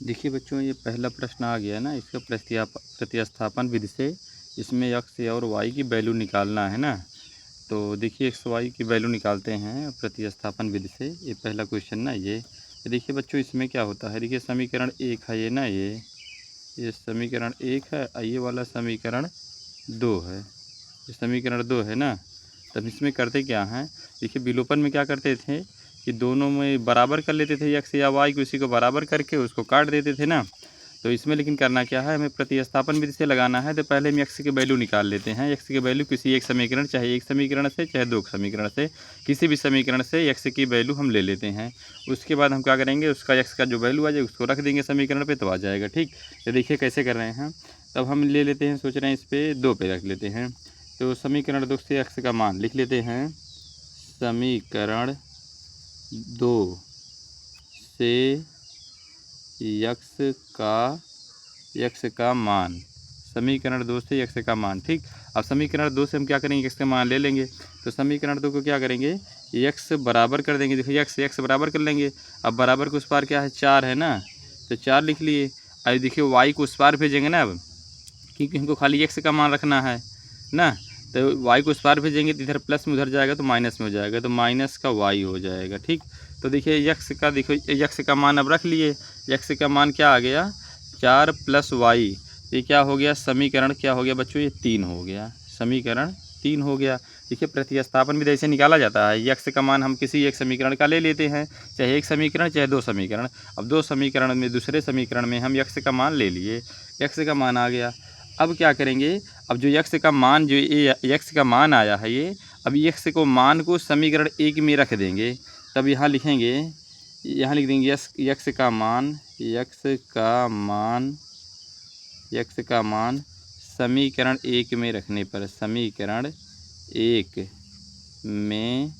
देखिए बच्चों, ये पहला प्रश्न आ गया ना, इसका प्रतिस्थापन विधि से इसमें एक्स और वाई की वैल्यू निकालना है ना। तो देखिए एक्स वाई की वैल्यू निकालते हैं प्रतिस्थापन विधि से। ये पहला क्वेश्चन ना ये देखिए बच्चों, इसमें क्या होता है, देखिए समीकरण एक है ये ना, ये समीकरण एक है और ये वाला समीकरण दो है। ये समीकरण दो है ना। तब इसमें करते क्या हैं, देखिए विलोपन में क्या करते थे कि दोनों में बराबर कर लेते थे, एक्स या वाई को, इसी को बराबर करके उसको काट देते थे ना। तो इसमें लेकिन करना क्या है, हमें प्रतिस्थापन विधि से लगाना है। तो पहले हम एक्स की वैल्यू निकाल लेते हैं। एक्स की वैल्यू किसी एक समीकरण, चाहे एक समीकरण से चाहे दो समीकरण से, किसी भी समीकरण से एक्स की वैल्यू हम ले लेते हैं। उसके बाद हम क्या करेंगे, उसका एक्स का जो वैल्यू आ जाए उसको रख देंगे समीकरण पे, तो आ जाएगा। ठीक, तो देखिए कैसे कर रहे हैं। तब हम ले लेते हैं, सोच रहे हैं इस पर दो पे रख लेते हैं। तो समीकरण दो से एक्स का मान लिख लेते हैं। समीकरण दो से एक्स का मान, समीकरण दो से एक्स का मान। ठीक, अब समीकरण दो से हम क्या करेंगे, एक्स का मान ले लेंगे। तो समीकरण दो को क्या करेंगे, एक्स बराबर कर देंगे। देखिए एक्स बराबर कर लेंगे। अब बराबर के उस पार क्या है, चार है ना, तो चार लिख लिए। अब देखिए वाई को उस पार भेजेंगे ना, अब क्योंकि हमको खाली एक्स का मान रखना है ना। तो वाई को उस पार भेजेंगे तो इधर प्लस में उधर जाएगा तो माइनस में हो जाएगा, तो माइनस का वाई हो जाएगा। ठीक, तो देखिए यक्स का, देखो यक्स का मान अब रख लिए। यक्स का मान क्या आ गया, चार प्लस वाई। ये क्या हो गया, समीकरण क्या हो गया बच्चों, ये तीन हो गया, समीकरण तीन हो गया। देखिए प्रतिस्थापन भी ऐसे निकाला जाता है। यक्स का मान हम किसी एक समीकरण का ले लेते हैं, चाहे एक समीकरण चाहे दो समीकरण। अब दो समीकरण में दूसरे समीकरण में हम यक्स का मान ले लिए, यक्स का मान आ गया। अब क्या करेंगे, अब जो यक्स का मान, जो ये यक्स का मान आया है ये, अब यक्स को मान को समीकरण एक में रख देंगे। तब यहाँ लिखेंगे, यहाँ लिख देंगे यक्स का मान, यक्स का मान समीकरण एक में रखने पर, समीकरण एक में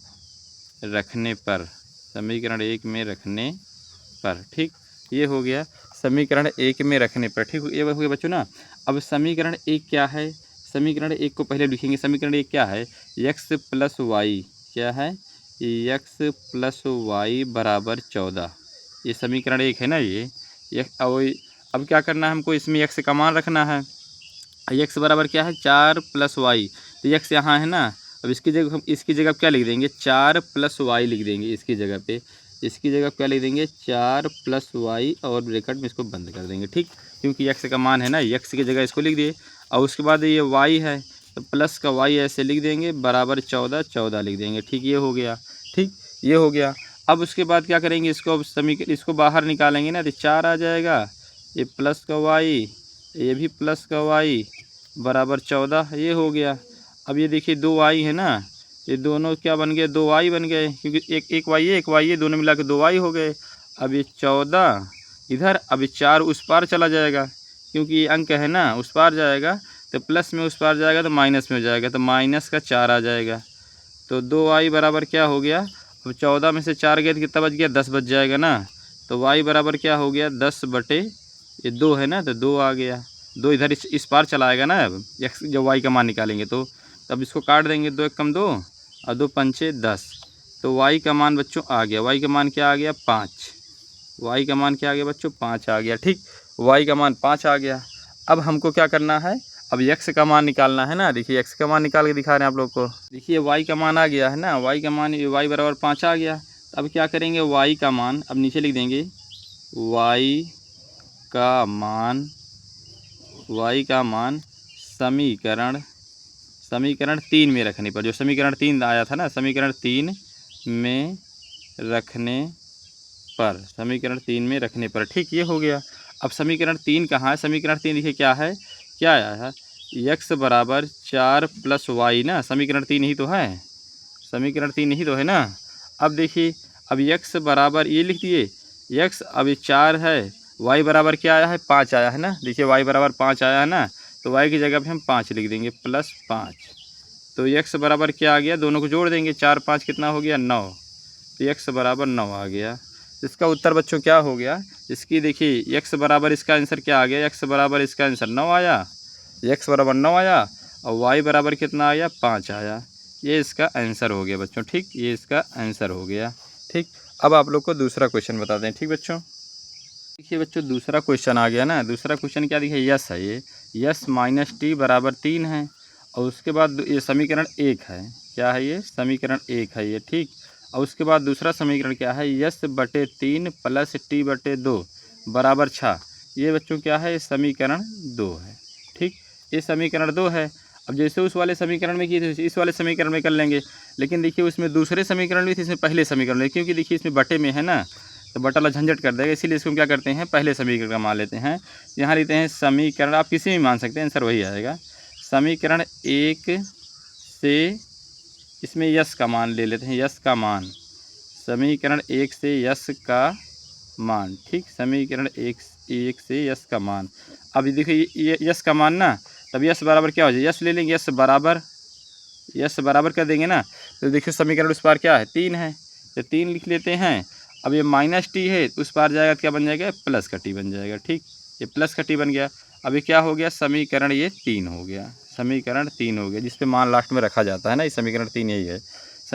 रखने पर, समीकरण एक में रखने पर। ठीक, ये हो गया समीकरण एक में रखने पर। ठीक, ये हो गया बच्चों ना। अब समीकरण एक क्या है, समीकरण एक को पहले लिखेंगे। समीकरण एक क्या है, एक्स प्लस वाई, क्या है, एक्स प्लस वाई बराबर 14। ये समीकरण एक है ना ये। अब क्या करना है हमको, इसमें एक्स का मान रखना है। एक्स बराबर क्या है, चार प्लस वाई। तो एक्स यहाँ है ना, अब इसकी जगह हम, इसकी जगह क्या लिख देंगे, चार प्लस वाई लिख देंगे। इसकी जगह पे, इसकी जगह क्या लिख देंगे, चार प्लस वाई और ब्रैकेट में इसको बंद कर देंगे। ठीक, क्योंकि एक्स का मान है ना, एक्स की जगह इसको लिख दिए। और उसके बाद ये वाई है तो प्लस का वाई ऐसे लिख देंगे, बराबर 14, 14 लिख देंगे। ठीक, ये हो गया। ठीक, ये हो गया। अब उसके बाद क्या करेंगे, इसको अब इसको बाहर निकालेंगे ना, तो चार आ जाएगा, ये प्लस का वाई, ये भी प्लस का वाई बराबर 14, ये हो गया। अब ये देखिए दो वाई है ना, ये दोनों क्या बन गए, दो वाई बन गए, क्योंकि एक वाई है एक वाई है, दोनों मिला के दो वाई हो गए। अब ये 14 इधर, अब ये चार उस पार चला जाएगा, क्योंकि ये अंक है ना, उस पार जाएगा तो प्लस में उस पार जाएगा तो माइनस में हो जाएगा, तो माइनस का चार आ जाएगा। तो दो वाई बराबर क्या हो गया, अब 14 में से चार गए तो कितना बच गया, 10 बच जाएगा ना। तो वाई बराबर क्या हो गया, 10 बटे ये दो है ना, तो दो आ गया। दो इधर इस पार चलाएगा ना, अब एक्स जब वाई का मान निकालेंगे तो तब इसको काट देंगे, दो एक कम दो और दो पंचे 10। तो वाई का मान बच्चों आ गया, वाई का मान क्या आ गया, 5। वाई का मान क्या आ गया बच्चों, 5 आ गया। ठीक, वाई का मान 5 आ गया। अब हमको क्या करना है, अब एक्स का मान निकालना है ना। देखिए एक्स का मान निकाल के दिखा रहे हैं आप लोग को। देखिए वाई का मान आ गया है ना, वाई का मान, वाई बराबर 5 आ गया। अब क्या करेंगे, वाई का मान अब नीचे लिख देंगे, वाई का मान, वाई का मान समीकरण तीन में रखने पर, जो समीकरण तीन आया था ना, समीकरण तीन में रखने पर, समीकरण तीन में रखने पर। ठीक, ये हो गया। अब समीकरण तीन कहाँ है, समीकरण तीन देखिए क्या है, क्या आया है, एक्स बराबर चार प्लस वाई ना, समीकरण तीन ही तो है, समीकरण तीन ही तो है ना। अब देखिए, अब एक्स बराबर ये लिख दिए, एक्स अब ये चार है, वाई बराबर क्या आया है, 5 आया है ना। देखिए वाई बराबर 5 आया है ना, तो वाई की जगह पे हम 5 लिख देंगे, प्लस 5। तो एक्स बराबर क्या आ गया, दोनों को जोड़ देंगे, 4 5 कितना हो गया, 9। तो एक्स बराबर 9 आ गया। इसका उत्तर बच्चों क्या हो गया, इसकी देखिए एक्स बराबर, इसका आंसर क्या आ गया, एक्स बराबर इसका आंसर 9 आया, एक्स बराबर 9 आया और वाई बराबर कितना आया, 5 आया। ये इसका आंसर हो गया बच्चों। ठीक, ये इसका आंसर हो गया। ठीक, अब आप लोग को दूसरा क्वेश्चन बताते हैं। ठीक बच्चों, देखिए बच्चों दूसरा क्वेश्चन आ गया ना। दूसरा क्वेश्चन क्या दिखा, यस है ये, यस माइनस टी बराबर 3 है। और उसके बाद ये समीकरण 1 है। क्या है ये, समीकरण 1 है ये, ठीक। और उसके बाद दूसरा समीकरण क्या है, यस बटे 3 प्लस टी बटे 2 बराबर 6। ये बच्चों क्या है, समीकरण 2 है, ठीक। ये समीकरण 2 है। अब जैसे उस वाले समीकरण में किए थे इस वाले समीकरण में कर लेंगे। लेकिन देखिए उसमें दूसरे समीकरण भी थे, इसमें पहले समीकरण में, क्योंकि देखिए इसमें बटे में है ना, तो बटा वाला झंझट कर देगा, इसीलिए इसको क्या करते हैं, पहले समीकरण का मान लेते हैं। यहाँ लेते हैं समीकरण, आप किसी भी मान सकते हैं, आंसर वही आएगा। समीकरण 1 से इसमें यस का मान ले लेते हैं, यस का मान, समीकरण 1 से यस का मान, ठीक। समीकरण 1 से यस का मान। अब देखिए ये यस का मान ना, तब यस बराबर क्या हो जाए, यस ले लेंगे, यस बराबर कर देंगे ना। तो देखिए समीकरण उस पार क्या है, 3 है, तो 3 लिख लेते हैं। अब ये माइनस टी है, उस पार जाएगा क्या बन जाएगा, प्लस का टी बन जाएगा, ठीक। ये प्लस का टी बन गया। अब ये क्या हो गया, समीकरण ये 3 हो गया, समीकरण 3 हो गया, जिस पे मान लास्ट में रखा जाता है ना, ये समीकरण 3 यही है,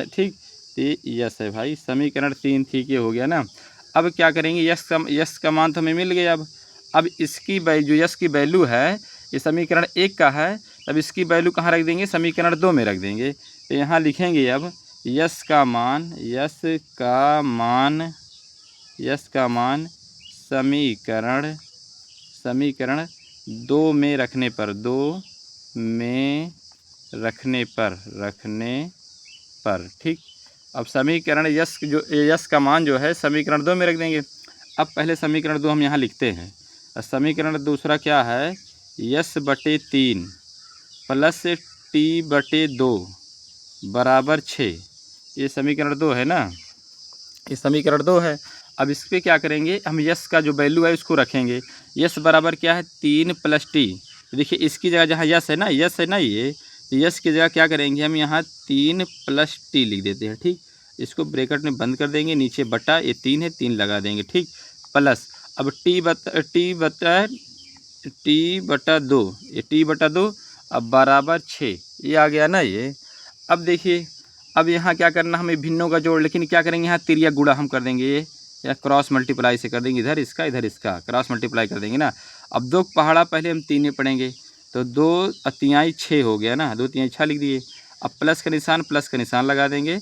ठीक। तो यस है भाई, समीकरण 3, ठीक, ये हो गया ना। अब क्या करेंगे, यस का मान तो हमें मिल गया। अब इसकी जो यस की वैल्यू है, ये समीकरण 1 का है, तब इसकी वैल्यू कहाँ रख देंगे, समीकरण 2 में रख देंगे। तो यहाँ लिखेंगे अब यस का मान, यस का मान समीकरण 2 में रखने पर, 2 में रखने पर, ठीक। अब समीकरण यस का मान जो है समीकरण 2 में रख देंगे। अब पहले समीकरण 2 हम यहाँ लिखते हैं। समीकरण दूसरा क्या है, यस बटे 3 प्लस टी बटे 2 बराबर 6। ये समीकरण 2 है ना, ये समीकरण 2 है। अब इस पर क्या करेंगे, हम यस का जो वैल्यू है उसको रखेंगे। यस बराबर क्या है, 3 प्लस टी। देखिए इसकी जगह जहाँ यस है ना ये, तो यस की जगह क्या करेंगे, हम यहाँ 3 प्लस टी लिख देते हैं, ठीक। इसको ब्रैकेट में बंद कर देंगे, नीचे बटा, ये 3 है, 3 लगा देंगे, ठीक, प्लस। अब टी बटा 2, ये टी बटा 2 अब बराबर 6, ये आ गया ना ये। अब देखिए अब यहाँ क्या करना, हमें भिन्नों का जोड़, लेकिन क्या करेंगे, यहाँ तिरिया गुणा हम कर देंगे, ये या क्रॉस मल्टीप्लाई से कर देंगे, इधर इसका क्रॉस मल्टीप्लाई कर देंगे ना। अब 2 पहाड़ा पहले हम 3 में पढ़ेंगे, तो 2 तिहाई 6 हो गया ना, 2 तिहाई 6 लिख दिए। अब प्लस का निशान लगा देंगे।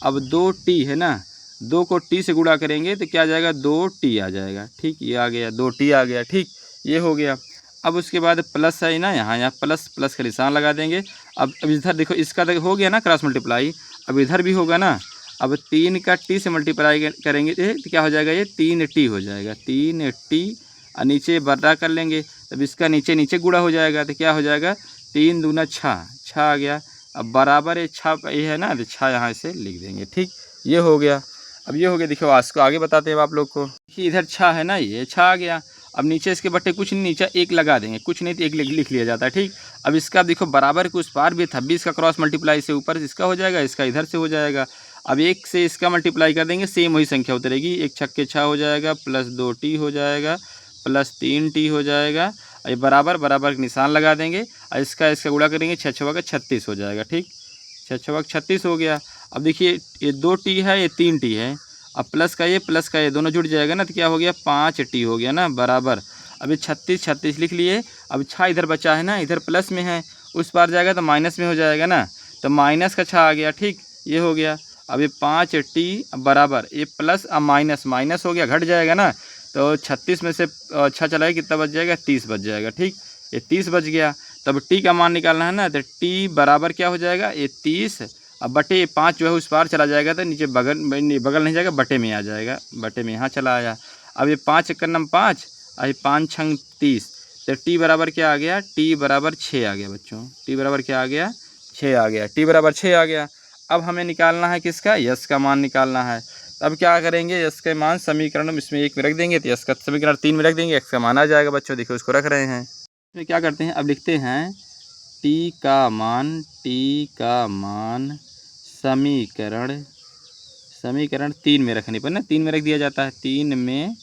अब 2 टी है ना, 2 को टी से गुणा करेंगे तो क्या आ जाएगा, 2 टी आ जाएगा, ठीक, ये आ गया, 2 टी आ गया, ठीक, ये हो गया। अब उसके बाद प्लस है ना, यहाँ प्लस का निशान लगा देंगे। अब इधर देखो, इसका हो गया ना क्रॉस मल्टीप्लाई, अब इधर भी होगा ना। अब 3 का टी से मल्टीप्लाई करेंगे तो क्या हो जाएगा, ये 3 टी हो जाएगा, 3 टी, और नीचे बटा कर लेंगे, तब इसका नीचे गुणा हो जाएगा, तो क्या हो जाएगा, 3 दूना 6 आ गया। अब बराबर ये 6 ये है ना, तो 6 यहाँ से लिख देंगे, ठीक, ये हो गया। अब ये हो गया, देखो आज को आगे बताते हैं आप लोग को कि इधर 6 है ना, ये 6 आ गया। अब नीचे इसके बटे कुछ नहीं, नीचे 1 लगा देंगे, कुछ नहीं तो 1 लिख लिया जाता है, ठीक। अब इसका देखो बराबर के उस पार भी था, 20 का क्रॉस मल्टीप्लाई से ऊपर इसका हो जाएगा, इसका इधर से हो जाएगा। अब 1 से इसका मल्टीप्लाई कर देंगे, सेम वही संख्या उतरेगी, 1 छक्के 6 हो जाएगा, प्लस 2 टी हो जाएगा, प्लस 3 टी हो जाएगा। ये बराबर का निशान लगा देंगे, और इसका गुणा करेंगे, 6 छवा का 36 हो जाएगा, ठीक, 6 छवा का 36 हो गया। अब देखिए ये 2 टी है, ये 3 टी है, अब प्लस का ये दोनों जुड़ जाएगा ना, तो क्या हो गया, 5 टी हो गया ना, बराबर। अब ये 36 लिख लिए। अब 6 इधर बचा है ना, इधर प्लस में है, उस पार जाएगा तो माइनस में हो जाएगा ना, तो माइनस का 6 आ गया, ठीक, ये हो गया। अब ये 5 टी बराबर, ये प्लस अब माइनस हो गया, घट जाएगा ना, तो 36 में से 6 चलाएगा, कितना बच जाएगा, 30 बच जाएगा, ठीक, ये 30 बच गया। तब टी का मान निकालना है ना, तो टी बराबर क्या हो जाएगा, ये 30, अब बटे 5 जो है उस पार चला जाएगा, तो नीचे बगल नहीं जाएगा, बटे में आ जाएगा, बटे में यहाँ चला आया। अब ये 5 1 नम 5, और 5 छंग 30, तो टी बराबर क्या आ गया, टी बराबर 6 आ गया बच्चों, टी बराबर क्या आ गया, 6 आ गया, टी बराबर 6 आ गया। अब हमें निकालना है किसका, यस का मान निकालना है। अब क्या करेंगे, यस के मान समीकरण में इसमें 1 में रख देंगे, तो यस का समीकरण 3 में रख देंगे, एक्स का मान आ जाएगा बच्चों, देखिए उसको रख रहे हैं। तो क्या करते हैं, अब लिखते हैं टी का मान समीकरण 3 में रखने पर ना, 3 में रख दिया जाता है, 3 में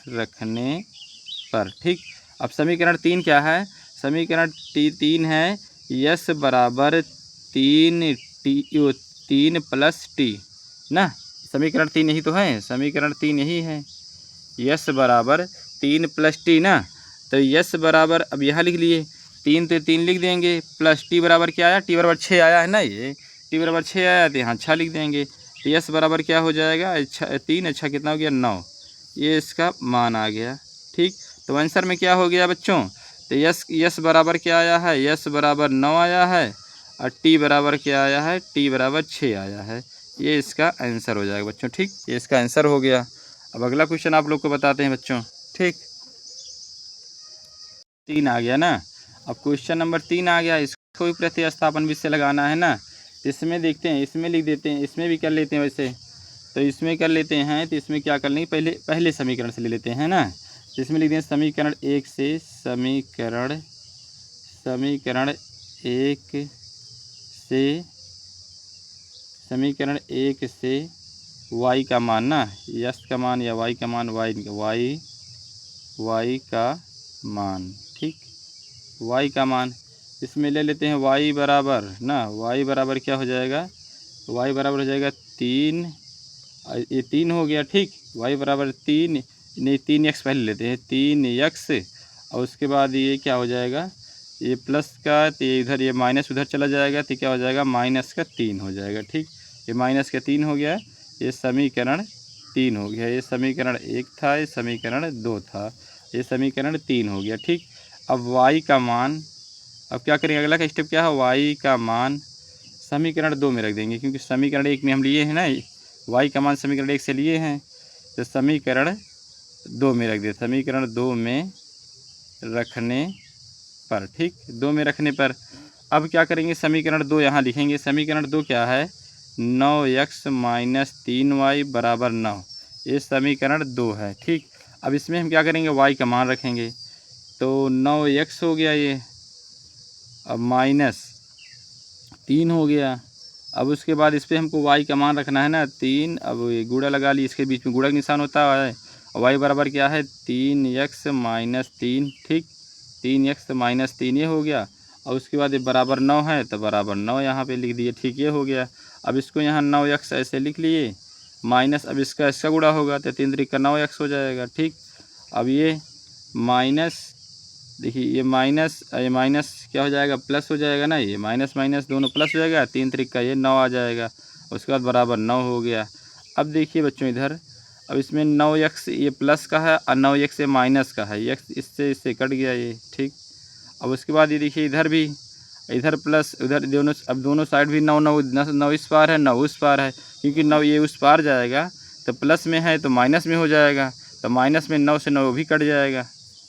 रखने पर, ठीक। अब समीकरण 3 क्या है, समीकरण 3 है, यस बराबर 3 प्लस टी ना, समीकरण 3 यही तो है, समीकरण 3 यही है। यस बराबर 3 प्लस टी ना, तो यस बराबर अब यहाँ लिख लिए 3 तो 3 लिख देंगे, प्लस टी बराबर क्या आया, टी बराबर 6 आया है ना, ये टी बराबर 6 आया तो यहाँ 6 लिख देंगे। तो यस बराबर क्या हो जाएगा, 3 अच्छा कितना हो गया 9, ये इसका मान आ गया। ठीक, तो आंसर में क्या हो गया बच्चों, तो यस बराबर क्या आया है, यस बराबर 9 आया है और टी बराबर क्या आया है, टी बराबर 6 आया है। ये इसका आंसर हो जाएगा बच्चों। ठीक, ये इसका आंसर हो गया। अब अगला क्वेश्चन आप लोग को बताते हैं बच्चों। ठीक, 3 आ गया ना। अब क्वेश्चन नंबर 3 आ गया, इसको भी प्रतिस्थापन विधि से लगाना है ना। इसमें देखते हैं, इसमें लिख देते हैं, इसमें भी कर लेते हैं वैसे तो इसमें कर लेते हैं। तो इसमें क्या कर लेंगे, पहले समीकरण से ले लेते हैं ना। तो इसमें लिख दें समीकरण 1 से समीकरण 1 से y का मान ना, यस का मान या y का मान, y का मान। ठीक, y का मान इसमें ले लेते हैं y बराबर ना, y बराबर क्या हो जाएगा, y बराबर हो जाएगा 3, ये 3 हो गया। ठीक, y बराबर 3 नहीं 3x पहले लेते हैं, 3x और उसके बाद ये क्या हो जाएगा, ये प्लस का तो ये इधर ये माइनस उधर चला जाएगा तो क्या हो जाएगा, माइनस का 3 हो जाएगा। ठीक, ये माइनस का 3 हो गया, ये समीकरण 3 हो गया। ये समीकरण 1 था, ये समीकरण 2 था, ये समीकरण 3 हो गया। ठीक, अब y का मान, अब क्या करेंगे, अगला का स्टेप क्या है, y का मान समीकरण 2 में रख देंगे, क्योंकि समीकरण 1 में हम लिए हैं ना, y का मान समीकरण 1 से लिए हैं, तो समीकरण 2 में रख दे, समीकरण 2 में रखने पर। ठीक, 2 में रखने पर अब क्या करेंगे, समीकरण 2 यहाँ लिखेंगे। समीकरण 2 क्या है, 9x माइनस 3y बराबर 9, ये समीकरण 2 है। ठीक, अब इसमें हम क्या करेंगे, y का मान रखेंगे, तो 9x हो गया ये, अब माइनस 3 हो गया। अब उसके बाद इस पर हमको y का मान रखना है ना 3, अब ये गुणा लगा ली, इसके बीच में गुणा का निशान होता है, y बराबर क्या है 3x माइनस 3। ठीक, 3x माइनस 3 ये हो गया, और उसके बाद ये बराबर 9 है तो बराबर 9 यहाँ पे लिख दिए। ठीक, ये हो गया। अब इसको यहाँ 9x ऐसे लिख लिए, माइनस अब इसका गुणा होगा तो 3 3 का 9x हो जाएगा। ठीक, अब ये माइनस, देखिए ये माइनस क्या हो जाएगा, प्लस हो जाएगा ना, ये माइनस माइनस दोनों प्लस हो जाएगा, 3 3 का ये 9 आ जाएगा, उसके बाद बराबर 9 हो गया। अब देखिए बच्चों इधर, अब इसमें 9x ये प्लस का है और 9x ये माइनस का है, x इससे कट गया ये। ठीक, अब उसके बाद ये देखिए इधर भी, इधर प्लस उधर दोनों, अब दोनों साइड भी 9 9 9 इस पार है 9 उस पार है, क्योंकि 9 ये उस पार जाएगा तो प्लस में है तो माइनस में हो जाएगा, तो माइनस में 9 से 9 भी कट जाएगा,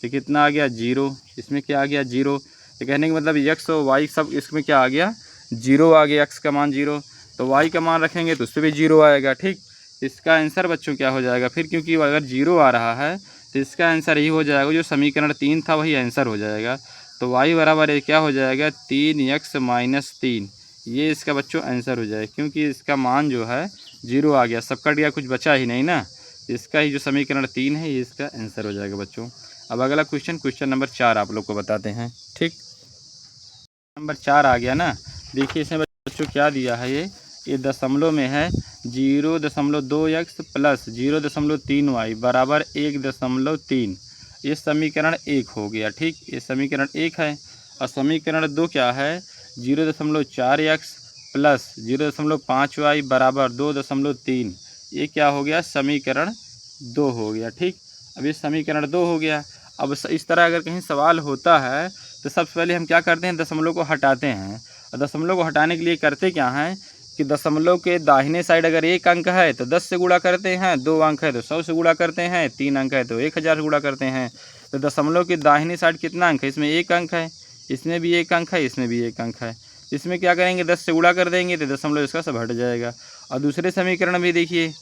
तो कितना आ गया 0। इसमें क्या आ गया 0, तो कहने का मतलब x और y सब इसमें क्या आ गया 0 आ गया, x का मान 0, तो y का मान रखेंगे तो उस पर भी 0 आएगा। ठीक, इसका आंसर बच्चों क्या हो जाएगा फिर, क्योंकि अगर 0 आ रहा है तो इसका आंसर यही हो जाएगा, जो समीकरण 3 था वही आंसर हो जाएगा। तो y बराबर क्या हो जाएगा 3x माइनस 3, ये इसका बच्चों आंसर हो जाएगा, क्योंकि इसका मान जो है 0 आ गया, सब कट गया, कुछ बचा ही नहीं ना, इसका ही जो समीकरण 3 है ये इसका आंसर हो जाएगा बच्चों। अब अगला क्वेश्चन नंबर 4 आप लोग को बताते हैं। ठीक, नंबर 4 आ गया ना। देखिए इसमें बच्चों क्या दिया है, ये दशमलव में है 0.2x प्लस 0.3y बराबर 1.3, ये समीकरण 1 हो गया। ठीक, ये समीकरण 1 है, और समीकरण 2 क्या है 0.4x प्लस 0.5y बराबर 2.3, ये क्या हो गया समीकरण 2 हो गया। ठीक, अब ये समीकरण 2 हो गया। अब इस तरह अगर कहीं सवाल होता है तो सबसे पहले हम क्या करते हैं, दशमलव को हटाते हैं, और दशमलव को हटाने के लिए करते क्या हैं कि दशमलव के दाहिने साइड अगर 1 अंक है तो 10 से गुणा करते हैं, 2 अंक है तो 100 से गुणा करते हैं, 3 अंक है तो 1000 से गुणा करते हैं। तो दशमलव के दाहिने साइड कितना अंक है, इसमें 1 अंक है, इसमें भी 1 अंक है, इसमें भी 1 अंक है, इसमें क्या करेंगे 10 से गुणा कर देंगे तो दशमलव इसका सब हट जाएगा। और दूसरे समीकरण में देखिए,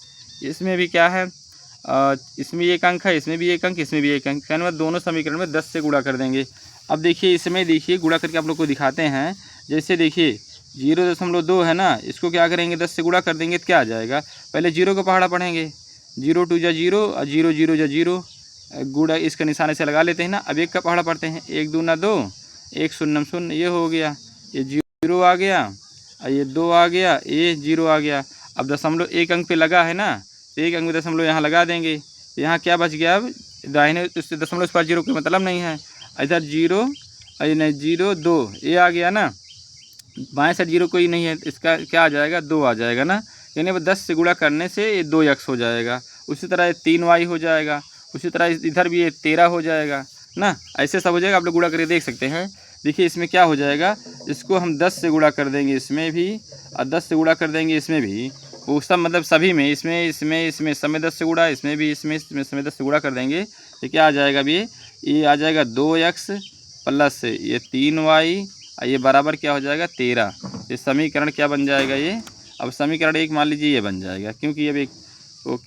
इसमें भी क्या है, इसमें 1 अंक है, इसमें भी 1 अंक, इसमें भी 1 अंक, कहने मतलब दोनों समीकरण में 10 से गुणा कर देंगे। अब देखिए इसमें देखिए गुणा करके आप लोग को दिखाते हैं, जैसे देखिए 0.2 है ना, इसको क्या करेंगे 10 से गुणा कर देंगे तो क्या आ जाएगा, पहले 0 का पहाड़ा पढ़ेंगे, 0 2 जा 0 और 0 0 जा 0, गुणा इसका निशान ऐसे लगा लेते हैं ना। अब 1 का पहाड़ा पढ़ते हैं, 1 2 2, 1 0 0, ये हो गया, ये 0 आ गया, और ये 2 आ गया, ये 0 आ गया। अब दशमलव एक अंक पे लगा है ना, तो एक अंक में दशमलव यहाँ लगा देंगे। यहाँ क्या बच गया, अब दाहिने उससे दशमलव उस पर जीरो कोई मतलब नहीं है, इधर जीरो नहीं 0 2 ये आ गया ना, बाएं साइड जीरो कोई नहीं है, इसका क्या आ जाएगा 2 आ जाएगा ना, यानी वो 10 से गुणा करने से ये 2x हो जाएगा। उसी तरह ये 3y हो जाएगा, उसी तरह इधर भी ये 13 हो जाएगा ना, ऐसे सब हो जाएगा। आप लोग गुणा करके देख सकते हैं। देखिए इसमें क्या हो जाएगा, इसको हम 10 से गुणा कर देंगे इसमें भी, और 10 से गुणा कर देंगे इसमें भी, वो सब मतलब सभी में, इसमें सब में 10 से गुणा, इसमें भी इसमें सब में 10 से गुणा कर देंगे तो क्या आ जाएगा। अभी ये आ जाएगा 2x प्लस ये 3y, ये बराबर क्या हो जाएगा 13। ये समीकरण क्या बन जाएगा ये, अब समीकरण एक मान लीजिए ये बन जाएगा, क्योंकि अब एक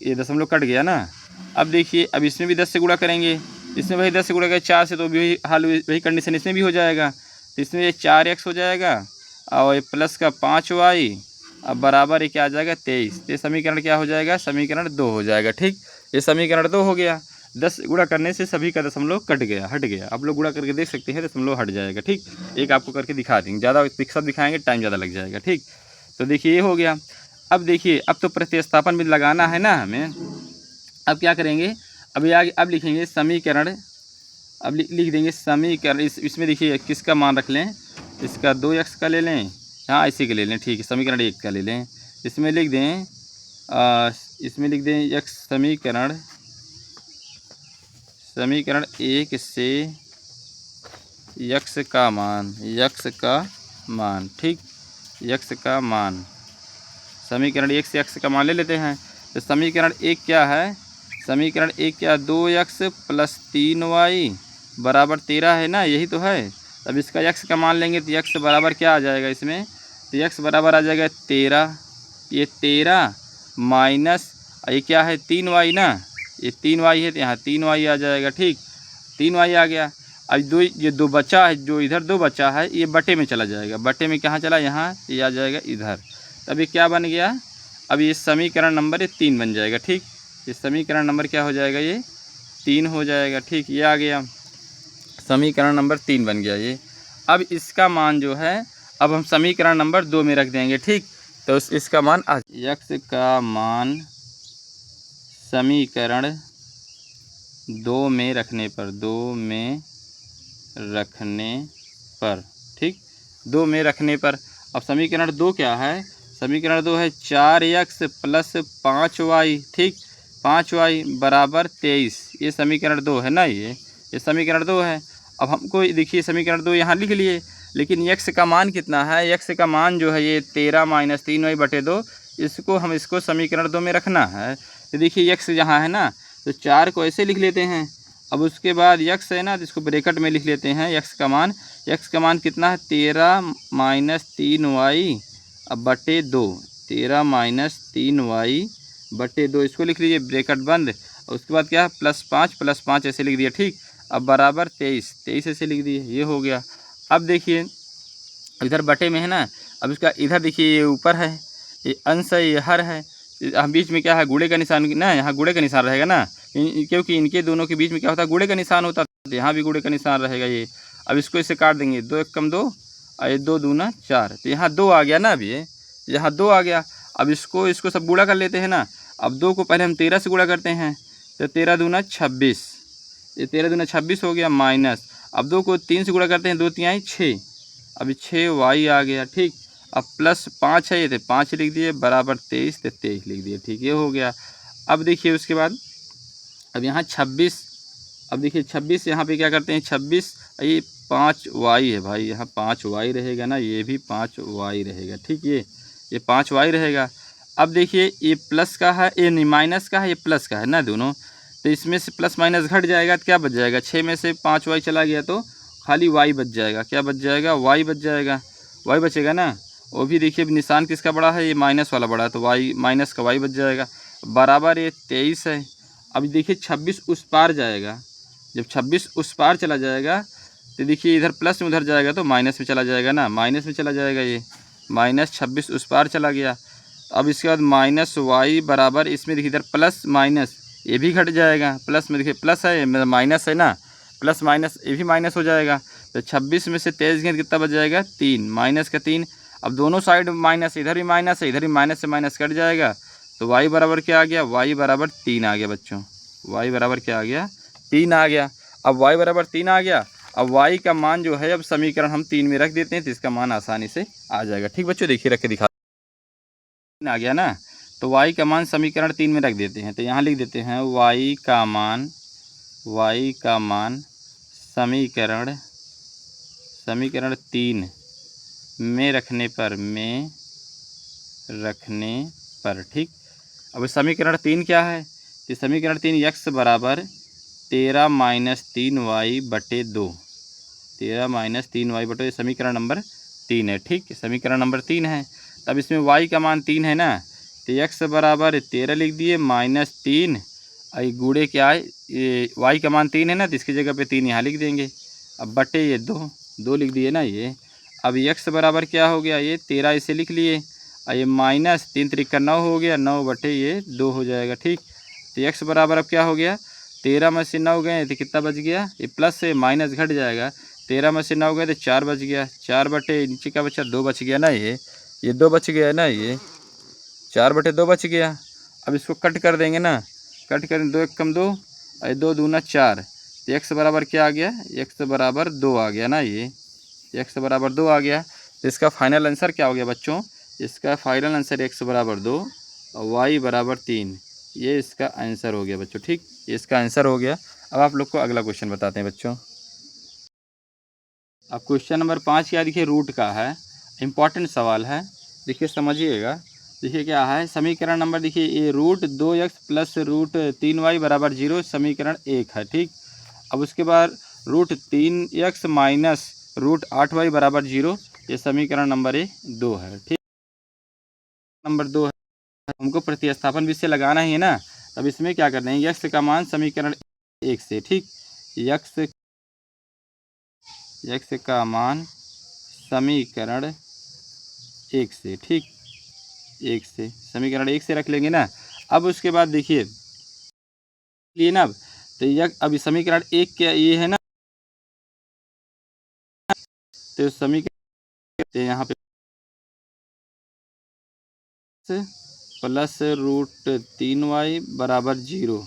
ये दशमलव कट गया ना। अब देखिए अब इसमें भी 10 से गुणा करेंगे, इसमें वही 10 से गुणा करेंगे 4 से, तो भी हाल वही कंडीशन इसमें भी हो जाएगा। तो इसमें ये 4x हो जाएगा और ये प्लस का 5y, अब बराबर ये क्या आ जाएगा 23। ये समीकरण क्या हो जाएगा, समीकरण 2 हो जाएगा। ठीक, ये समीकरण 2 हो गया। 10 गुणा करने से सभी का दशमलव कट गया, हट गया। आप लोग गुणा करके देख सकते हैं, दशमलव हट जाएगा। ठीक, एक आपको करके दिखा देंगे, ज़्यादा सब दिखाएंगे टाइम ज़्यादा लग जाएगा। ठीक, तो देखिए ये हो गया। अब देखिए अब तो प्रतिस्थापन भी लगाना है ना हमें। अब क्या करेंगे, अभी आगे अब लिखेंगे समीकरण, अब लिख देंगे समीकरण। इसमें देखिए किसका मान रख लें, इसका 2x का ले लें, हाँ इसी के ले लें। ठीक है, समीकरण 1 का ले लें। इसमें लिख दें इसमें लिख दें x समीकरण 1 से x का मान, ठीक, x का मान, समीकरण 1 से x का मान ले लेते हैं। तो समीकरण 1 क्या है, समीकरण 1 क्या, 2x प्लस 3y बराबर 13 है ना, यही तो है। अब इसका x का मान लेंगे तो x बराबर क्या आ जाएगा इसमें, तो x बराबर आ जाएगा 13। ये 13 माइनस ये क्या है 3y ना, ये 3y है तो यहाँ 3y आ जाएगा। ठीक, 3y आ गया। अब ये दो बचा है, जो इधर 2 बचा है ये बटे में चला जाएगा, बटे में कहाँ चला, यहाँ, ये आ जाएगा इधर। तब ये क्या बन गया, अब ये समीकरण नंबर 3 बन जाएगा। ठीक, ये समीकरण नंबर क्या हो जाएगा, ये 3 हो जाएगा। ठीक, ये आ गया, समीकरण नंबर 3 बन गया ये। अब इसका मान जो है अब हम समीकरण नंबर 2 में रख देंगे। ठीक, तो इसका मान x का मान समीकरण 2 में रखने पर, 2 में रखने पर, ठीक, 2 में रखने पर। अब समीकरण 2 क्या है, समीकरण 2 है 4x प्लस 5y, ठीक, 5y बराबर 23। ये समीकरण 2 है ना, ये समीकरण 2 है। अब हमको देखिए समीकरण 2 यहाँ लिख लिए, लेकिन x का मान कितना है, x का मान जो है ये 13 माइनस 3y बटे 2, इसको समीकरण 2 में रखना है। तो देखिए x यहाँ है ना, तो 4 को ऐसे लिख लेते हैं। अब उसके बाद x है ना, तो इसको ब्रैकेट में लिख लेते हैं। x का मान कितना है, 13 माइनस 3y अब बटे 2, 13 माइनस 3y बटे 2, इसको लिख लीजिए ब्रैकेट बंद। और उसके बाद क्या है प्लस 5 ऐसे लिख दिया। ठीक, अब बराबर 23 ऐसे लिख दिए, ये हो गया। अब देखिए इधर बटे में है ना, अब इसका इधर देखिए ये ऊपर है, ये अंश है, ये हर है, बीच में क्या है गुणे का निशान ना, यहाँ गुणे का निशान रहेगा ना, क्योंकि इनके दोनों के बीच में क्या होता है गुणे का निशान होता है, यहाँ भी गुणे का निशान रहेगा ये। अब इसको इससे काट देंगे, 2 1 कम 2 और ये 2 दूना 4, तो यहाँ 2 आ गया ना, अभी यहाँ 2 आ गया। अब इसको सब गुणा कर लेते हैं ना। अब 2 को पहले हम 13 से गुणा करते हैं, तो 13 दूना 26, ये 13 दूना 26 हो गया, माइनस अब 2 को 3 से गुणा करते हैं, 2 3 6, अभी 6y आ गया। ठीक, अब प्लस 5 है ये, तो 5 लिख दिए, बराबर 23, तो 23 लिख दिए। ठीक, ये हो गया। अब देखिए उसके बाद अब यहाँ 26, अब देखिए 26 यहाँ पे क्या करते हैं, 26 ये 5y है भाई, यहाँ 5y रहेगा ना, ये भी 5y रहेगा। ठीक, ये 5y रहेगा। अब देखिए ये प्लस का है, ये नहीं माइनस का है, ये प्लस का है ना दोनों, तो इसमें से प्लस माइनस घट जाएगा तो क्या बच जाएगा, 6 में से 5y चला गया तो खाली y बच जाएगा। क्या बच जाएगा, y बच जाएगा, y बचेगा ना। वो भी देखिए निशान किसका बड़ा है, ये माइनस वाला बड़ा है, तो y माइनस का y बच जाएगा, बराबर ये 23 है। अब देखिए 26 उस पार जाएगा, जब 26 उस पार चला जाएगा तो देखिए इधर प्लस में उधर जाएगा तो माइनस में चला जाएगा ना, माइनस में चला जाएगा, ये माइनस 26 उस पार चला गया। अब इसके बाद माइनस वाई बराबर, इसमें देखिए इधर प्लस माइनस ये भी घट जाएगा, प्लस में देखिए प्लस है माइनस है ना, प्लस माइनस ये भी माइनस हो जाएगा। तो 26 में से 23 गए कितना बच जाएगा, 3, माइनस का 3। अब दोनों साइड माइनस, इधर भी माइनस है, इधर भी माइनस से माइनस कट जाएगा, तो y बराबर क्या आ गया, y बराबर 3 आ गया बच्चों। y बराबर क्या आ गया, 3 आ गया। अब y बराबर 3 आ गया। अब y का मान जो है, अब समीकरण हम 3 में रख देते हैं तो इसका मान आसानी से आ जाएगा। ठीक बच्चों, देखिए रख के दिखा, 3 आ गया ना, तो y का मान समीकरण 3 में रख देते हैं। तो यहाँ लिख देते हैं y का मान समीकरण 3 में रखने पर, ठीक। अब समीकरण 3 क्या है, तो समीकरण 3 x बराबर 13 माइनस 3y बटे 2, 13 माइनस 3y बटे, समीकरण नंबर 3 है। ठीक, समीकरण नंबर 3 है। तब इसमें y का मान 3 है ना, तो x बराबर 13 लिख दिए माइनस 3, गुणे क्या है, ये y का मान 3 है ना, तो इसकी जगह पे 3 यहाँ लिख देंगे। अब बटे ये 2 लिख दिए ना ये। अब x बराबर क्या हो गया, ये 13 इसे लिख लिए, और ये माइनस 3 त्रिका 9 हो गया, 9 बटे ये 2 हो जाएगा। ठीक, तो x बराबर अब क्या हो गया, 13 में से 9 गए तो कितना बच गया, ये प्लस से माइनस घट जाएगा, 13 में से 9 गए तो 4 बच गया, 4 बटे नीचे का बचा 2 बच गया ना, ये 2 बच गया ना, ये 4 बटे 2 बच गया। अब इसको कट कर देंगे ना, कट करें, 2 एक कम 2, और 2 दूना 4, तो x बराबर क्या आ गया, x बराबर 2 आ गया ना, ये x बराबर 2 आ गया। तो इसका फाइनल आंसर क्या हो गया बच्चों, इसका फाइनल आंसर x बराबर 2 और y बराबर 3, ये इसका आंसर हो गया बच्चों। ठीक, ये इसका आंसर हो गया। अब आप लोग को अगला क्वेश्चन बताते हैं बच्चों। अब क्वेश्चन नंबर 5 क्या, देखिए रूट का है, इम्पॉर्टेंट सवाल है, देखिए समझिएगा। देखिए क्या है, समीकरण नंबर, देखिए ये root 2x plus root 3y बराबर 0 समीकरण 1 है। ठीक, अब उसके बाद root 3x minus root 8y बराबर 0, ये समीकरण नंबर 2 है। ठीक, नंबर 2 है, हमको प्रतिस्थापन विषय लगाना ही है ना। अब इसमें क्या करना है, x का मान समीकरण 1 से, ठीक, x का मान समीकरण 1 से, ठीक, 1 से, समीकरण 1 से रख लेंगे ना। अब उसके बाद देखिए लिए ना, तो अब समीकरण 1 क्या ये है ना, तो समीकरण यहाँ पे प्लस रूट 3y बराबर 0,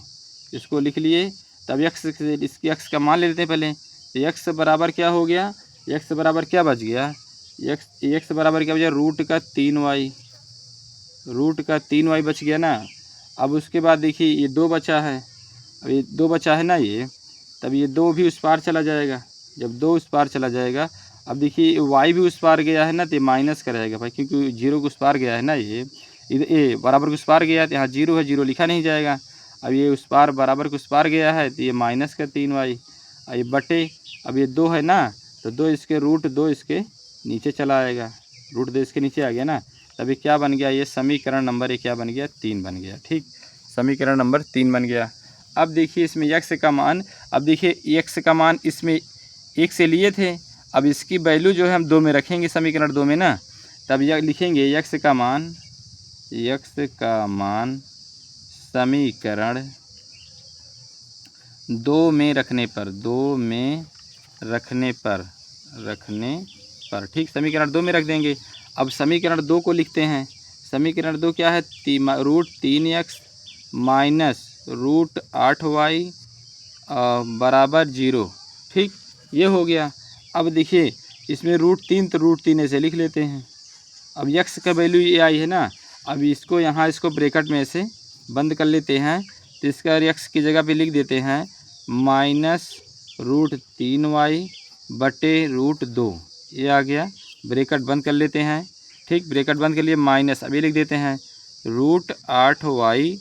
इसको लिख लिए। तब इसकी x का मान ले लेते हैं पहले, तो x बराबर क्या हो गया, x बराबर क्या बच गया, x बराबर क्या बचा, रूट का 3y बच गया ना। अब उसके बाद देखिए ये 2 बचा है, अब ये 2 बचा है ना ये, तब ये 2 भी उस पार चला जाएगा, जब 2 उस पार चला जाएगा, अब देखिए y भी उस पार गया है ना, तो माइनस कराएगा भाई, क्योंकि 0 को उस पार गया है ना, ये इधर ए बराबर को उस पार गया, तो यहाँ 0 है, 0 लिखा नहीं जाएगा। अब ये उस पार बराबर को उस पार गया है, तो ये माइनस का 3y, अब ये बटे, अब ये 2 है ना, तो 2 इसके रूट 2 इसके नीचे चला आएगा, रूट 2 इसके नीचे आ गया ना, तभी क्या बन गया, ये समीकरण नंबर ये क्या बन गया, 3 बन गया। ठीक, समीकरण नंबर 3 बन गया। अब देखिए इसमें x का मान, अब देखिए x का मान इसमें 1 से लिए थे, अब इसकी वैल्यू जो है हम 2 में रखेंगे, समीकरण 2 में ना, तब यह लिखेंगे x का मान समीकरण 2 में रखने पर, ठीक, समीकरण 2 में रख देंगे। अब समीकरण 2 को लिखते हैं, समीकरण 2 क्या है, root 3x minus root 8y बराबर 0, ठीक, ये हो गया। अब देखिए इसमें रूट 3, तो रूट 3 ऐसे लिख लेते हैं। अब x का वैल्यू ये आई है ना, अब इसको यहाँ इसको ब्रैकेट में से बंद कर लेते हैं, तो इसका x की जगह पे लिख देते हैं माइनस रूट 3y बटे रूट 2, ये आ गया, ब्रैकेट बंद कर लेते हैं। ठीक, ब्रैकेट बंद कर लिए, माइनस अभी लिख देते हैं रूट 8y,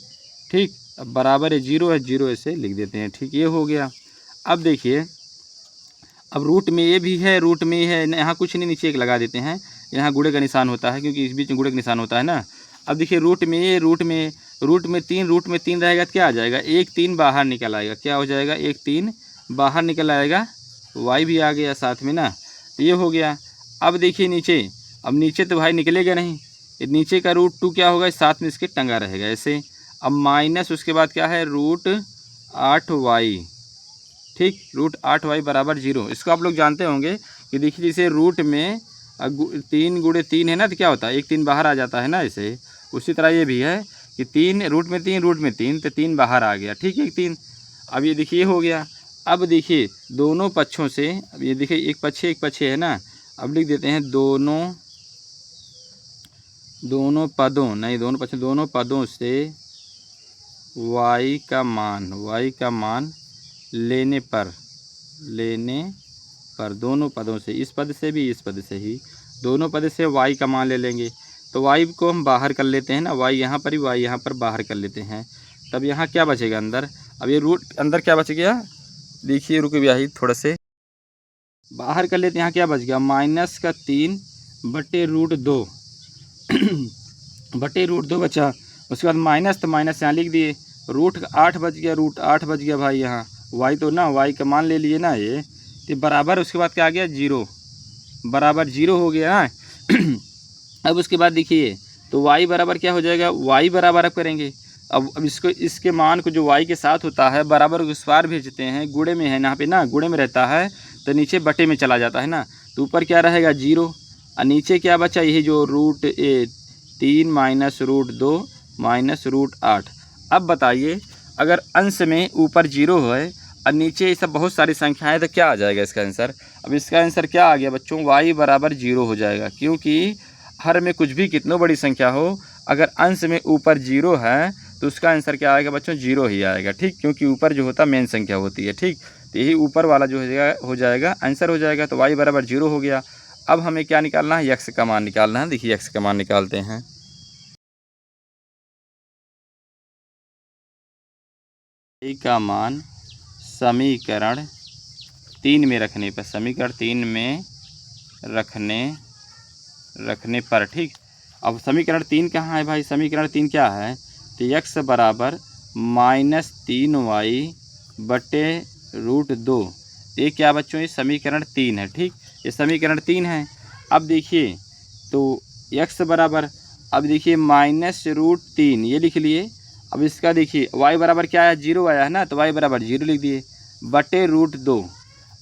ठीक, अब बराबर है 0 है, 0 ऐसे लिख देते हैं। ठीक, ये हो गया। अब देखिए अब रूट में ये भी है, रूट में है, यहाँ कुछ नहीं, नीचे एक लगा देते हैं, यहाँ गुणे का निशान होता है, क्योंकि इस बीच में गुणे का निशान होता है ना। अब देखिए रूट में 3 रहेगा तो क्या आ जाएगा, 1 3 बाहर निकल आएगा, क्या हो जाएगा, 1 3 बाहर निकल आएगा, y भी आ गया साथ में ना, तो ये हो गया। अब देखिए नीचे, अब नीचे तो भाई निकलेगा नहीं, नीचे का रूट 2 क्या होगा, साथ में इसके टंगा रहेगा ऐसे। अब माइनस उसके बाद क्या है, रूट 8y, ठीक, रूट 8y बराबर 0, इसको आप लोग जानते होंगे कि देखिए जैसे रूट में अब 3 गुणे 3 है ना, तो क्या होता है 1 3 बाहर आ जाता है ना ऐसे। उसी तरह ये भी है कि 3 रूट में 3 रूट में 3, तो 3 बाहर आ गया, ठीक है 3। अब ये देखिए हो गया। अब देखिए दोनों पक्षों से, अब ये देखिए एक पक्ष है ना, अब लिख देते हैं दोनों पदों से y का मान लेने पर दोनों पदों से, इस पद से भी इस पद से ही, दोनों पद से y का मान ले लेंगे। तो y को हम बाहर कर लेते हैं ना, y यहाँ पर ही, y यहाँ पर बाहर कर लेते हैं। तब यहाँ क्या बचेगा अंदर, अब ये रूट अंदर क्या बच गया, देखिए रुक गया ही, थोड़ा से बाहर कर लेते हैं। यहाँ क्या बच गया, -3 बटे रूट 2 बटे रूट 2 बचा। उसके बाद माइनस, तो माइनस यहाँ लिख दिए, रूट 8 बच गया, रूट 8 बच गया भाई। यहाँ y तो ना, y का मान ले लिए ना ये, तो बराबर, उसके बाद क्या आ गया 0, बराबर 0 हो गया ना। अब उसके बाद देखिए तो y बराबर क्या हो जाएगा, y बराबर अब करेंगे। अब इसको, इसके मान को जो y के साथ होता है बराबर उस पार भेजते हैं, गुणे में है यहाँ पे ना, गुणे में रहता है तो नीचे बटे में चला जाता है ना, तो ऊपर क्या रहेगा 0 और नीचे क्या बचा, यही जो root 3 minus root 2 minus root 8। अब बताइए अगर अंश में ऊपर 0 है और नीचे ये सब बहुत सारी संख्याएं, तो क्या आ जाएगा इसका आंसर। अब इसका आंसर क्या आ गया बच्चों, y बराबर 0 हो जाएगा, क्योंकि हर में कुछ भी कितनों बड़ी संख्या हो, अगर अंश में ऊपर 0 है तो उसका आंसर क्या आएगा बच्चों, 0 ही आएगा, ठीक, क्योंकि ऊपर जो होता मेन संख्या होती है, ठीक। तो यही ऊपर वाला जो हो जाएगा आंसर हो जाएगा। तो y बराबर 0 हो गया। अब हमें क्या निकालना है, x का मान निकालना है। देखिए x का मान निकालते हैं। y का मान समीकरण 3 में रखने पर, समीकरण 3 में रखने पर, ठीक। अब समीकरण 3 कहाँ है भाई, समीकरण 3 क्या है, तो x बराबर -3y बटे रूट 2। ये क्या बच्चों, ये समीकरण 3 है, ठीक, ये समीकरण 3 है। अब देखिए तो x बराबर, अब देखिए -√3 ये लिख लिए। अब इसका देखिए y बराबर क्या आया, 0 आया है ना, तो y बराबर 0 लिख दिए बटे रूट 2।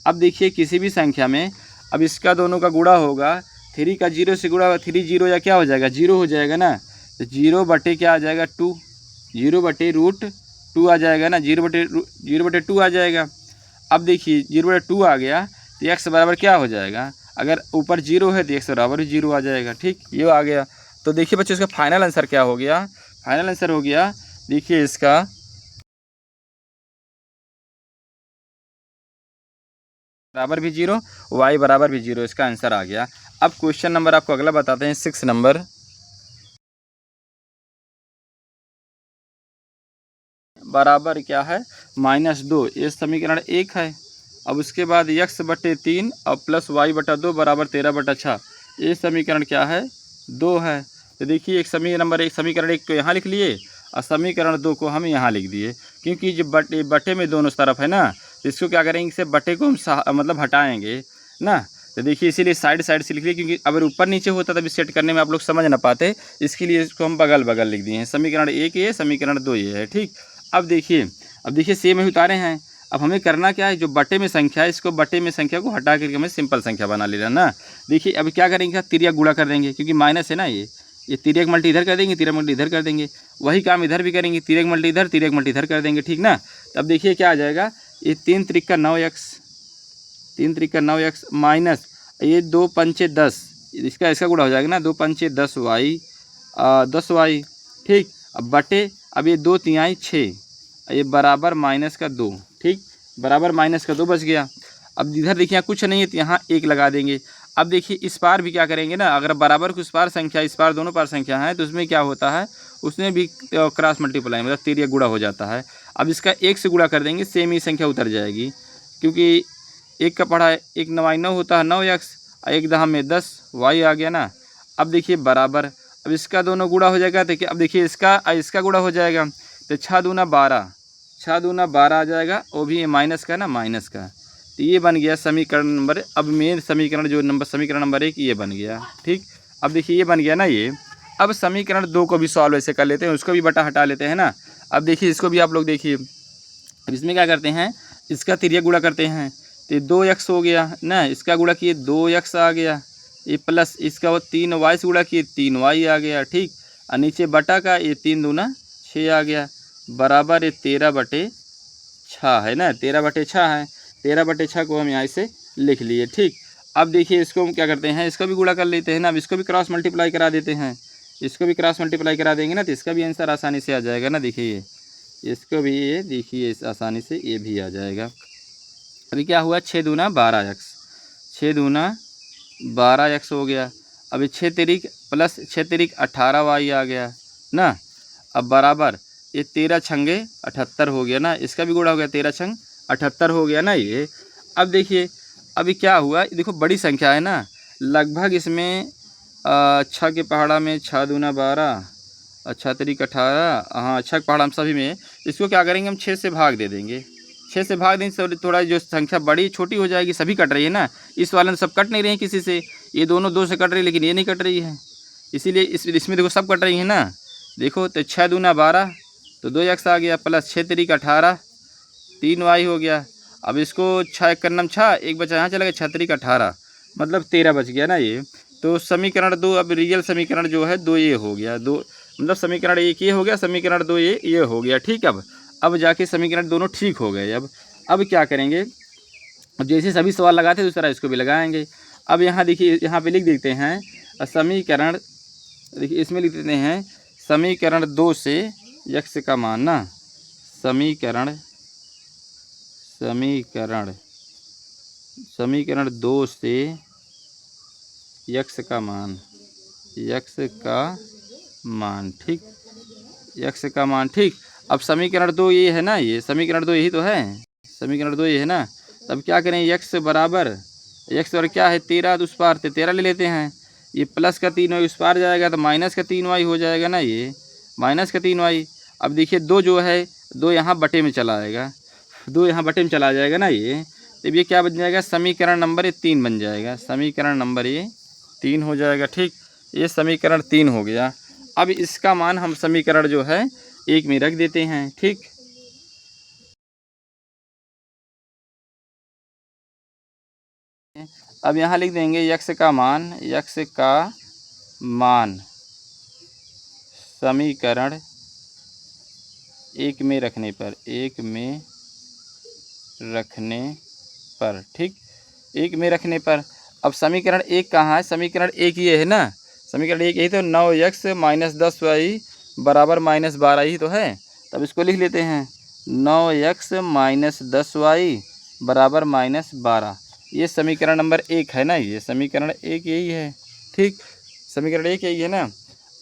अब देखिए किसी भी संख्या में, अब इसका दोनों का गुणा होगा, 3 का 0 से गुणा, 3 0 या क्या हो जाएगा, 0 हो जाएगा ना, तो 0 बटे क्या आ जाएगा 2, 0 बटे रूट 2 आ जाएगा ना, 0 बटे 2 आ जाएगा। अब देखिए 0 बटे 2 आ गया तो x बराबर क्या हो जाएगा, अगर ऊपर 0 है तो x बराबर 0 आ जाएगा, ठीक, ये आ गया। तो देखिए बच्चों इसका फाइनल आंसर क्या हो गया, फाइनल आंसर हो गया, देखिए इसका बराबर भी 0, y बराबर भी 0, इसका आंसर आ गया। अब क्वेश्चन नंबर आपको अगला बताते हैं, 6 नंबर। बराबर क्या है, -2, ये समीकरण 1 है। अब उसके बाद x बटे 3 और प्लस y बटा 2 बराबर 13/6, ये समीकरण क्या है, 2 है। तो देखिए एक समीकरण 1 को यहाँ लिख लिए और समीकरण 2 को हम यहाँ लिख दिए, क्योंकि जो बटे में दोनों तरफ है ना, तो इसको क्या करेंगे, इसे बटे को हम मतलब हटाएंगे ना। तो देखिए इसीलिए साइड से लिख लिए, क्योंकि अगर ऊपर नीचे होता तब सेट करने में आप लोग समझ ना पाते, इसके लिए इसको हम बगल लिख दिए हैं। समीकरण 1 ये, समीकरण 2 ये है, ठीक। अब देखिए सेम ही उतारे हैं। अब हमें करना क्या है, जो बटे में संख्या है, इसको बटे में संख्या को हटा करके हमें सिंपल संख्या बना लेना ना। देखिए अब क्या करेंगे, तिर्यक गुणा कर देंगे, क्योंकि माइनस है ना, ये तिर्यक मल्टी इधर कर देंगे, तिर्यक मल्टी इधर कर देंगे। वही काम इधर भी करेंगे, तिर्यक मल्टी इधर, तिर्यक मल्टी इधर कर देंगे, ठीक ना। अब देखिए क्या आ जाएगा, ये 3 त्रिका 9x माइनस ये 2 पंचे 10, इसका गुणा हो जाएगा ना, 2 पंचे 10y, ठीक। अब बटे, अब ये 2 तिहाई 6, ये बराबर -2, ठीक, बराबर -2 बच गया। अब इधर देखिए यहाँ कुछ नहीं है तो यहाँ 1 लगा देंगे। अब देखिए इस पार भी क्या करेंगे ना, अगर बराबर को उस पार संख्या, इस पार दोनों पार संख्या है, तो उसमें क्या होता है, उसमें भी क्रॉस मल्टीप्लाई मतलब तिर्यक गुणा हो जाता है। अब इसका 1 से गुणा कर देंगे, सेम ही संख्या उतर जाएगी, क्योंकि 1 का पढ़ा 1 9 9 होता है 9x, 1 दहा में 10y आ गया ना। अब देखिए बराबर, अब इसका दोनों गुणा हो जाएगा, तो अब देखिए इसका गुणा हो जाएगा, तो 6 दूना 12 आ जाएगा, वो भी माइनस का ना, माइनस का। तो ये बन गया समीकरण नंबर, अब मेन समीकरण जो समीकरण नंबर 1 ये बन गया, ठीक। अब देखिए ये बन गया ना ये। अब समीकरण 2 को भी सॉल्व ऐसे कर लेते हैं, उसको भी बटा हटा लेते हैं ना। अब देखिए इसको भी आप लोग देखिए, अब इसमें क्या करते हैं, इसका तिर्यक गुणा करते हैं, तो 2x हो गया ना, इसका गुणा किए 2x आ गया, ये प्लस इसका वो 3y से गुणा किए 3y आ गया, ठीक। और नीचे बटा का ये 3 दूना 6 आ गया, बराबर ये 13/6 है ना, 13/6 है। 13/6 को हम यहाँ से लिख लिए, ठीक। अब देखिए इसको हम क्या करते हैं, इसको भी गुणा कर लेते हैं ना। अब इसको भी क्रॉस मल्टीप्लाई करा देते हैं, इसको भी क्रॉस मल्टीप्लाई करा देंगे ना तो इसका भी आंसर आसानी से आ जाएगा ना। देखिए ये इसको भी ये देखिए इस आसानी से ये भी आ जाएगा। अभी क्या हुआ, 6 दूना 12x, 6 दूना 12x हो गया। अभी 6 तिरिक प्लस 6 तिरिक 18y आ गया ना। अब बराबर ये 13 छंगे 78 हो गया ना, इसका भी गुणा हो गया, 13 छंग 78 हो गया ना ये। अब देखिए अभी क्या हुआ, देखो बड़ी संख्या है ना, लगभग इसमें 6 के पहाड़ा में 6 दूना 12 और 6 तिरिक 18, हाँ 6 के पहाड़ा में सभी में। इसको क्या करेंगे, हम 6 से भाग दे देंगे, 6 से भाग देंगे तो थोड़ा जो संख्या बड़ी छोटी हो जाएगी, सभी कट रही है ना। इस वाले में सब कट नहीं रहे हैं किसी से, ये दोनों 2 से कट रही है लेकिन ये नहीं कट रही है, इसीलिए इसमें देखो सब कट रही है ना। देखो तो 6 दूना 12 तो 2x आ गया, प्लस 6 तिरिक 18 3y हो गया। अब इसको 6 एक करनम 6, एक बचा यहाँ चला गया, 6 तिरिक 18 मतलब 13 बच गया ना ये। तो समीकरण 2 अब रियल समीकरण जो है 2 ये हो गया, 2 मतलब समीकरण 1 ये हो गया, समीकरण 2 ये हो गया, ठीक। अब जाके समीकरण दोनों ठीक हो गए। अब क्या करेंगे, अब जैसे सभी सवाल लगाते हैं उस तरह इसको भी लगाएंगे। अब यहाँ देखिए, यहाँ पे लिख देते हैं समीकरण, देखिए इसमें लिख देते हैं समीकरण 2 से x का मान ना, समीकरण 2 से x का मान, ठीक, x का मान, ठीक। अब समीकरण 2 ये है ना, ये समीकरण 2 यही तो है, समीकरण 2 ये है ना। तब क्या करें, x बराबर क्या है 13, तो उस पार 13 ले लेते हैं। ये प्लस का 3y उस पार जाएगा तो माइनस का 3y हो जाएगा ना, ये माइनस का 3y। अब देखिए 2 जो है 2 यहाँ बटे में चला आएगा, 2 यहाँ बटे में चला जाएगा ना ये। तो ये क्या बन जाएगा, समीकरण नंबर ये 3 बन जाएगा, समीकरण नंबर ये 3 हो जाएगा, ठीक। ये समीकरण 3 हो गया। अब इसका मान हम समीकरण जो है 1 में रख देते हैं, ठीक। अब यहाँ लिख देंगे x का मान समीकरण 1 में रखने पर, ठीक, 1 में रखने पर। अब समीकरण 1 कहाँ है, समीकरण 1 ये है ना, समीकरण 1 यही तो 9x माइनस 10y बराबर माइनस 12 ही तो है। तब इसको लिख लेते हैं 9x माइनस 10y बराबर माइनस 12, ये समीकरण नंबर 1 है ना, ये समीकरण 1 यही है, ठीक, समीकरण 1 यही है ना।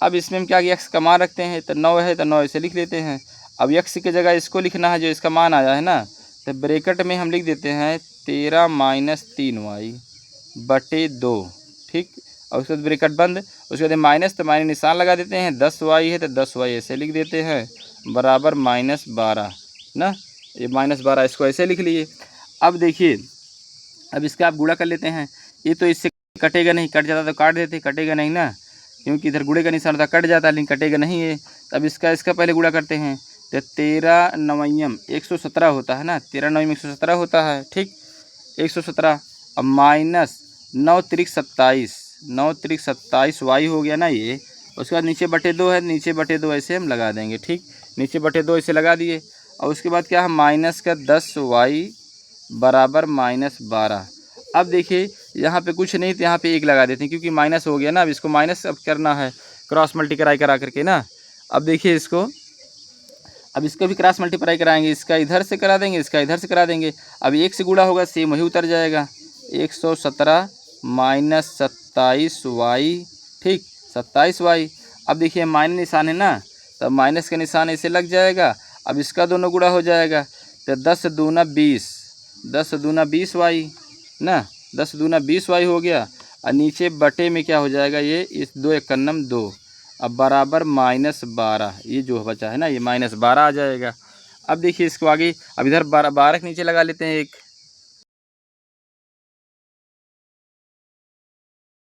अब इसमें हम क्या x का मान रखते हैं, तो 9 है तो 9 इसे लिख लेते हैं। अब x की जगह इसको लिखना है जो इसका मान आया है ना, तो ब्रैकेट में हम लिख देते हैं 13 माइनस 3y बटे 2, ठीक। और उसके बाद ब्रैकेट बंद, उसके बाद माइनस तो माइनस निशान लगा देते हैं, 10y है तो 10y ऐसे लिख देते हैं बराबर माइनस 12 ना, ये माइनस 12 इसको ऐसे लिख लिए। अब देखिए अब इसका आप गुणा कर लेते हैं, ये तो इससे कटेगा नहीं, कट जाता तो काट देते, कटेगा नहीं ना, क्योंकि इधर गुणे का निशान था, कट जाता लेकिन कटेगा नहीं है। तब इसका पहले गुणा करते हैं, तो 13 नवयम 117 होता है ना, 13 नवयम 117 होता है, ठीक, 117। अब माइनस 9 तिरिक 27, 9 तिरिक 27 वाई हो गया ना ये। उसके बाद नीचे बटे 2 है, नीचे बटे 2 ऐसे हम लगा देंगे, ठीक, नीचे बटे 2 ऐसे लगा दिए। और उसके बाद क्या है, माइनस का 10y बराबर माइनस 12। अब देखिए यहाँ पे कुछ नहीं तो यहाँ पे 1 लगा देते हैं, क्योंकि माइनस हो गया ना। अब इसको माइनस अब करना है, क्रॉस मल्टीप्लाई करा करके ना। अब देखिए इसको, अब इसको भी क्रॉस मल्टीप्लाई कराएंगे, इसका इधर से करा देंगे, इसका इधर से करा देंगे। अब 1 से गुणा होगा सेम वही उतर जाएगा, 117 माइनस 27y, ठीक, 27y। अब देखिए माइनस निशान है ना, तो माइनस का निशान ऐसे लग जाएगा। अब इसका दोनों गुणा हो जाएगा, तो 10 दूना 20, 10 दूना 20y ना, 10 दूना 20y हो गया। और नीचे बटे में क्या हो जाएगा, ये इस 2 एकन्नम 2, अब बराबर माइनस 12, ये जो बचा है ना ये माइनस 12 आ जाएगा। अब देखिए इसको आगे, अब इधर 12 के नीचे लगा लेते हैं एक,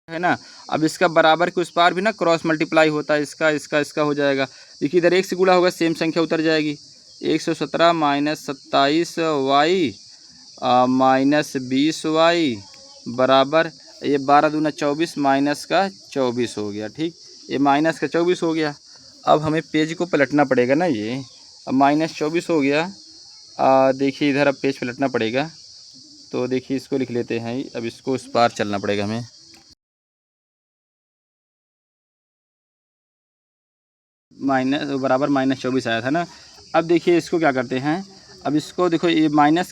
है ना। अब इसका बराबर के उस पार भी ना क्रॉस मल्टीप्लाई होता है, इसका हो जाएगा। देखिए इधर 1 से गुणा होगा सेम संख्या उतर जाएगी, 117 माइनस 27y माइनस 20y बराबर। ये 12 दूना 24 माइनस का 24 हो गया। ठीक, ये माइनस का 24 हो गया। अब हमें पेज को पलटना पड़ेगा ना, ये अब माइनस 24 हो गया। देखिए इधर अब पेज पलटना पड़ेगा, तो देखिए इसको लिख लेते हैं। अब इसको उस पार चलना पड़ेगा हमें। माइनस बराबर -24 आया था ना। अब देखिए इसको क्या करते हैं, अब इसको देखो, ये माइनस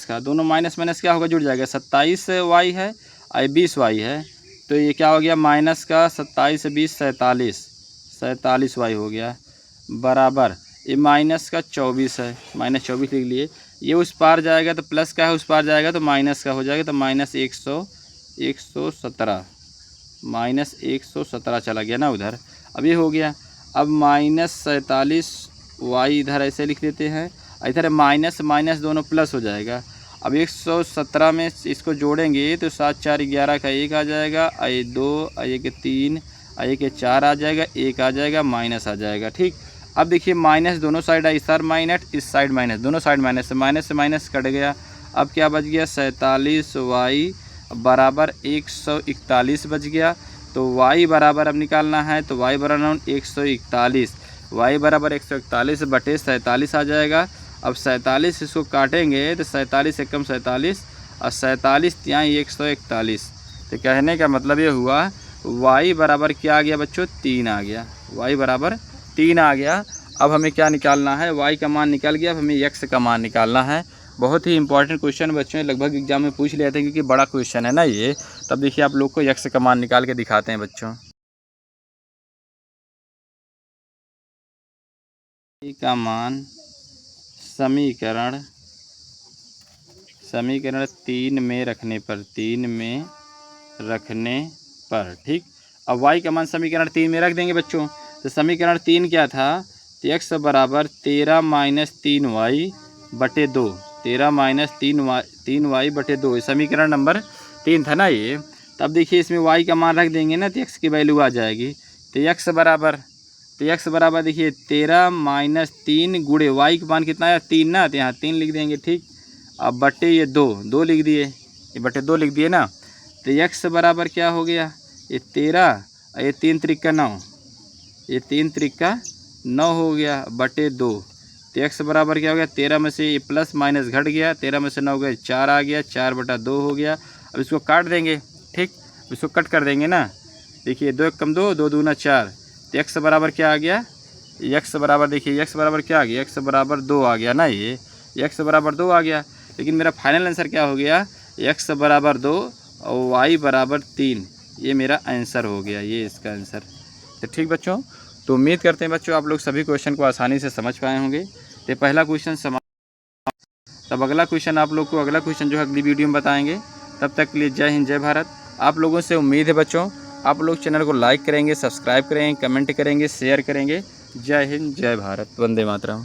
का दोनों माइनस माइनस क्या होगा, जुड़ जाएगा। 27y है और 20y है, तो ये क्या हो गया, माइनस का 27 20 47y हो गया, बराबर ये माइनस का 24 है, -24 लिख लिए। ये उस पार जाएगा तो प्लस का है, उस पार जाएगा तो माइनस का हो जाएगा, तो -117 -117 चला गया ना उधर। अब ये हो गया। अब -47y इधर ऐसे लिख देते हैं, इधर माइनस माइनस दोनों प्लस हो जाएगा। अब 117 में इसको जोड़ेंगे तो 7 4 11 का 1 आ जाएगा, ये 2 ये के 3 ये के 4 आ जाएगा, 1 आ जाएगा, माइनस आ जाएगा। ठीक, अब देखिए माइनस दोनों साइड, इस साइड माइनस इस साइड माइनस, दोनों साइड माइनस से माइनस कट गया। अब क्या बच गया, 47y बराबर 141 बच गया। तो y बराबर अब निकालना है, तो y बराबर 141, y बराबर 141 बटे 47 आ जाएगा। अब 47 इसको काटेंगे तो 47 एकम 47 और 47 यहाँ 141। तो कहने का मतलब ये हुआ y बराबर क्या आ गया बच्चों, 3 आ गया, y बराबर 3 आ गया। अब हमें क्या निकालना है, y का मान निकल गया, अब हमें x का मान निकालना है। बहुत ही इंपॉर्टेंट क्वेश्चन बच्चों, लगभग एग्जाम में पूछ लेते हैं क्योंकि बड़ा क्वेश्चन है ना ये। तब देखिए आप लोग को x का मान निकाल के दिखाते हैं बच्चों। y का मान समीकरण 3 में रखने पर, ठीक। अब y का मान समीकरण 3 में रख देंगे बच्चों। तो समीकरण 3 क्या था, तो x बराबर 13 - 3y बटे 2, 13 - 3y बटे 2, समीकरण नंबर 3 था ना ये। तब देखिए इसमें y का मान रख देंगे ना, तो x की वैल्यू आ जाएगी। तो x बराबर देखिए 13 - 3 गुणे y का मान कितना है, 3 ना, तो यहाँ 3 लिख देंगे। ठीक, अब बटे ये 2 लिख दिए, ये बटे 2 लिख दिए ना। तो x बराबर क्या हो गया, ये 13 और ये 3 त्रिक का 9, ये 3 त्रिक का 9 हो गया, बटे 2। तो x बराबर क्या हो गया, 13 में से ये प्लस माइनस घट गया, 13 में से 9 गए 4 आ गया, 4 बटा 2 हो गया। अब इसको काट देंगे। ठीक, इसको कट कर देंगे ना। देखिए 2 कम 2, 2 दूना 4। तो x बराबर क्या आ गया, x बराबर देखिए x बराबर क्या आ गया, x बराबर 2 आ गया ना, ये x बराबर 2 आ गया। लेकिन मेरा फाइनल आंसर क्या हो गया, x बराबर 2 और y बराबर 3, ये मेरा आंसर हो गया, ये इसका आंसर। तो ठीक बच्चों, तो उम्मीद करते हैं बच्चों आप लोग सभी क्वेश्चन को आसानी से समझ पाए होंगे। तो पहला क्वेश्चन तब अगला क्वेश्चन आप लोग को अगला क्वेश्चन जो है अगली वीडियो में बताएंगे। तब तक के लिए जय हिंद जय भारत। आप लोगों से उम्मीद है बच्चों आप लोग चैनल को लाइक करेंगे, सब्सक्राइब करेंगे, कमेंट करेंगे, शेयर करेंगे। जय हिंद जय भारत, वंदे मातरम।